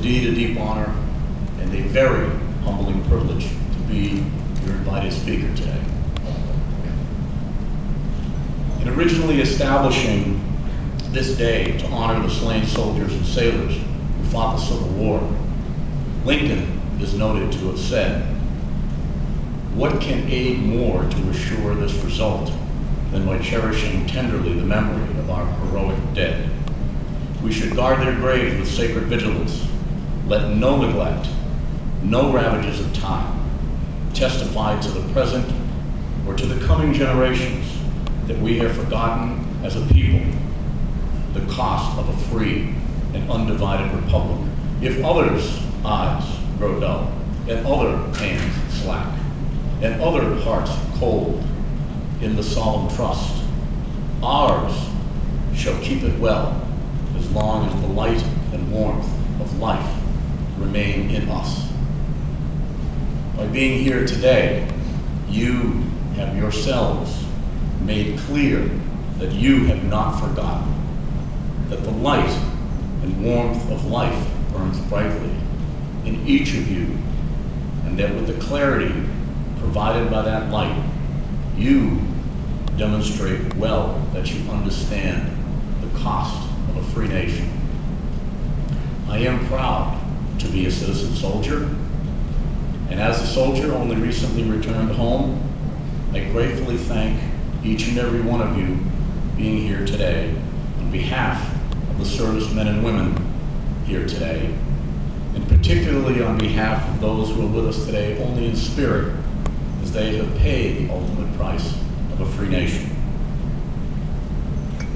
indeed a deep honor and a very humbling privilege to be your invited speaker today. In originally establishing this day to honor the slain soldiers and sailors who fought the Civil War, Lincoln is noted to have said, "What can aid more to assure this result than by cherishing tenderly the memory of our heroic dead? We should guard their graves with sacred vigilance. Let no neglect, no ravages of time testify to the present or to the coming generations that we have forgotten as a people the cost of a free and undivided republic. If others' eyes grow dull, and other hands slack, and other hearts cold in the solemn trust, ours shall keep it well as long as the light and warmth of life remain in us." By being here today, you have yourselves made clear that you have not forgotten, that the light and warmth of life burns brightly in each of you, and that with the clarity provided by that light, you demonstrate well that you understand the cost of a free nation. I am proud to be a citizen soldier, and as a soldier only recently returned home, I gratefully thank each and every one of you being here today on behalf of the servicemen and women here today, and particularly on behalf of those who are with us today only in spirit, as they have paid the ultimate price of a free nation.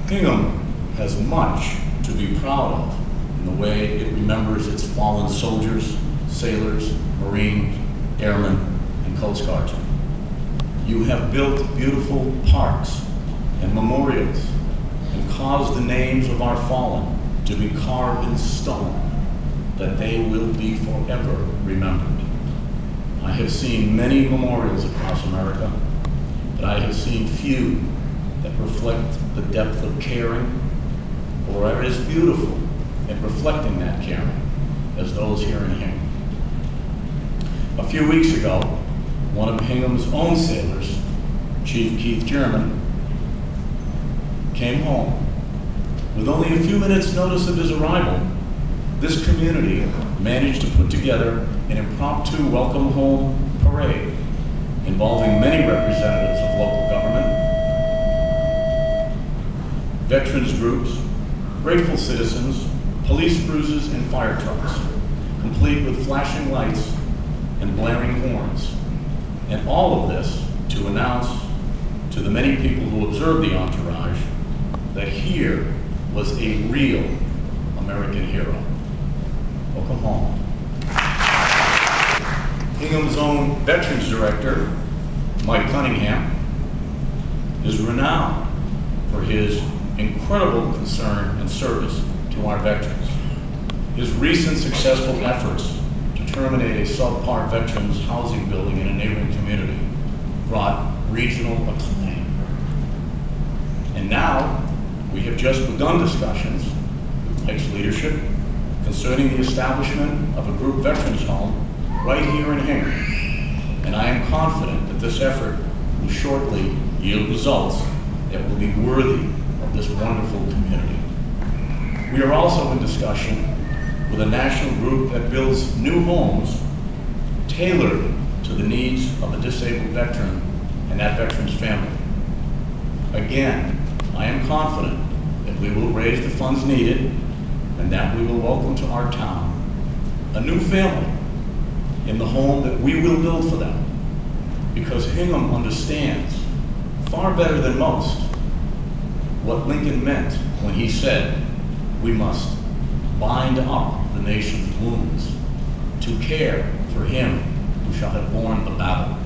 Hingham has much to be proud of in the way it remembers its fallen soldiers, sailors, Marines, airmen, and Coast Guardsmen. You have built beautiful parks and memorials and caused the names of our fallen to be carved in stone, that they will be forever remembered. I have seen many memorials across America, but I have seen few that reflect the depth of caring or are as beautiful at reflecting that caring as those here in Hingham. A few weeks ago, one of Hingham's own sailors, Chief Keith German, came home. With only a few minutes' notice of his arrival, this community managed to put together an impromptu welcome home parade involving many representatives of local government, veterans groups, grateful citizens, police cruisers, and fire trucks, complete with flashing lights and blaring horns. And all of this to announce to the many people who observed the entourage that here was a real American hero. Welcome home. Hingham's own Veterans Director, Mike Cunningham, is renowned for his incredible concern and service to our veterans. His recent successful efforts to terminate a subpar veterans housing building in a neighboring community brought regional acclaim. And now, we have just begun discussions with Mike's leadership concerning the establishment of a group veterans home right here in Hingham. And I am confident that this effort will shortly yield results that will be worthy of this wonderful community. We are also in discussion with a national group that builds new homes tailored to the needs of a disabled veteran and that veteran's family. Again, I am confident that we will raise the funds needed and that we will welcome to our town a new family in the home that we will build for them, because Hingham understands far better than most what Lincoln meant when he said we must bind up the nation's wounds to care for him who shall have borne the battle.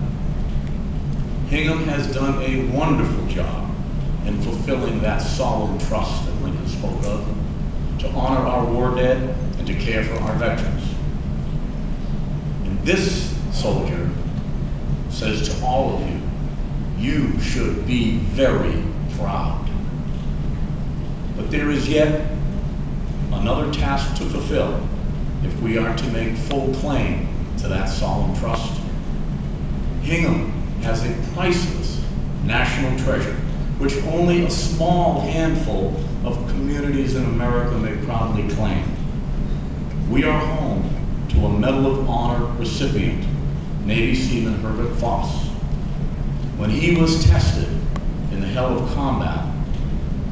Hingham has done a wonderful job in fulfilling that solemn trust that Lincoln spoke of, to honor our war dead and to care for our veterans. And this soldier says to all of you, you should be very proud. But there is yet another task to fulfill, if we are to make full claim to that solemn trust. Hingham has a priceless national treasure, which only a small handful of communities in America may proudly claim. We are home to a Medal of Honor recipient, Navy Seaman Herbert Foss. When he was tested in the hell of combat,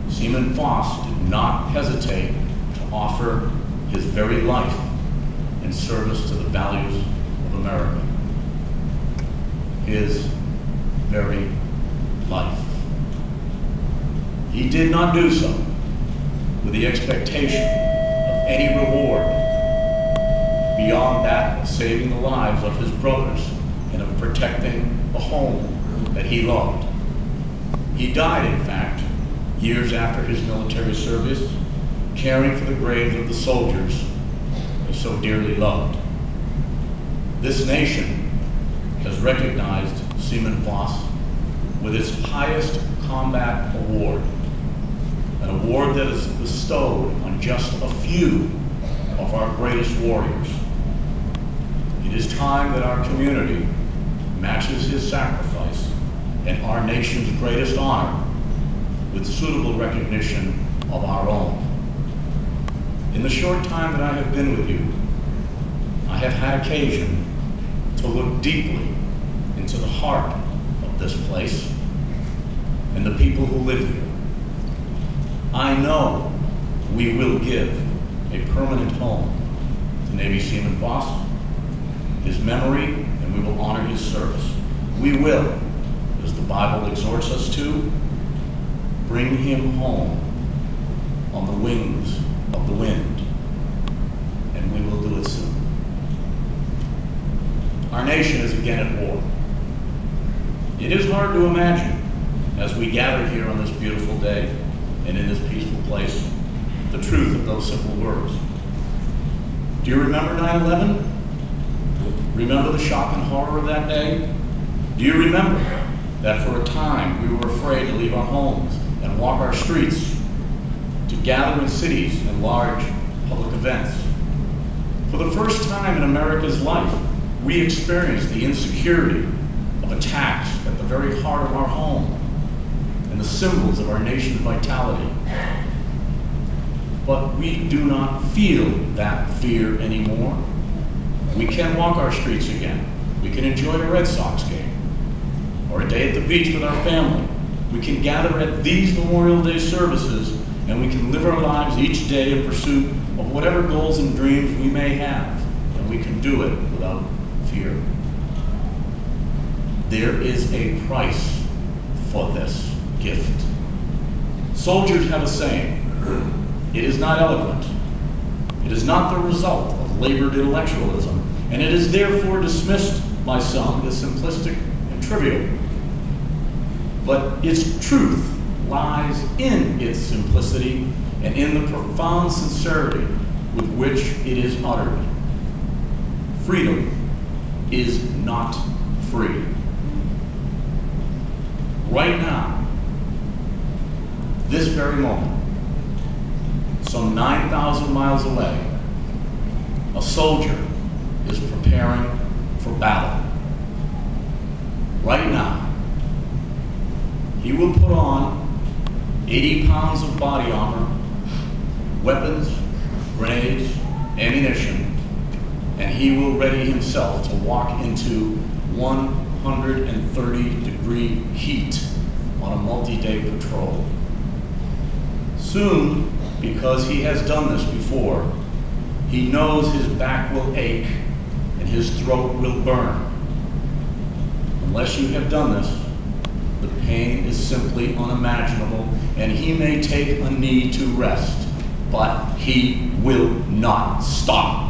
Seaman Foss did not hesitate to offer his very life in service to the values of America. His very life. He did not do so with the expectation of any reward beyond that of saving the lives of his brothers and of protecting the home that he loved. He died, in fact, years after his military service, caring for the graves of the soldiers he so dearly loved. This nation has recognized Seaman Foss with its highest combat award, an award that is bestowed on just a few of our greatest warriors. It is time that our community matches his sacrifice and our nation's greatest honor with suitable recognition of our own. In the short time that I have been with you, I have had occasion to look deeply into the heart of this place and the people who live here. I know we will give a permanent home to Navy Seaman Foss, his memory, and we will honor his service. We will, as the Bible exhorts us to, bring him home on the wings of the wind, and we will do it soon. Our nation is again at war. It is hard to imagine, as we gather here on this beautiful day and in this peaceful place, the truth of those simple words. Do you remember 9/11? Remember the shock and horror of that day? Do you remember that for a time we were afraid to leave our homes and walk our streets, to gather in cities and large public events? For the first time in America's life, we experienced the insecurity of attacks at the very heart of our home and the symbols of our nation's vitality. But we do not feel that fear anymore. We can walk our streets again. We can enjoy a Red Sox game or a day at the beach with our family. We can gather at these Memorial Day services, and we can live our lives each day in pursuit of whatever goals and dreams we may have, and we can do it without fear. There is a price for this gift. Soldiers have a saying: it is not eloquent, it is not the result of labored intellectualism, and it is therefore dismissed by some as simplistic and trivial. But its truth lies in its simplicity and in the profound sincerity with which it is uttered. Freedom is not free. Right now, this very moment, some 9,000 miles away, a soldier is preparing for battle. Right now, he will put on 80 pounds of body armor, weapons, grenades, ammunition, and he will ready himself to walk into 130-degree heat on a multi-day patrol. Soon, because he has done this before, he knows his back will ache and his throat will burn. Unless you have done this, the pain is simply unimaginable, and he may take a knee to rest, but he will not stop.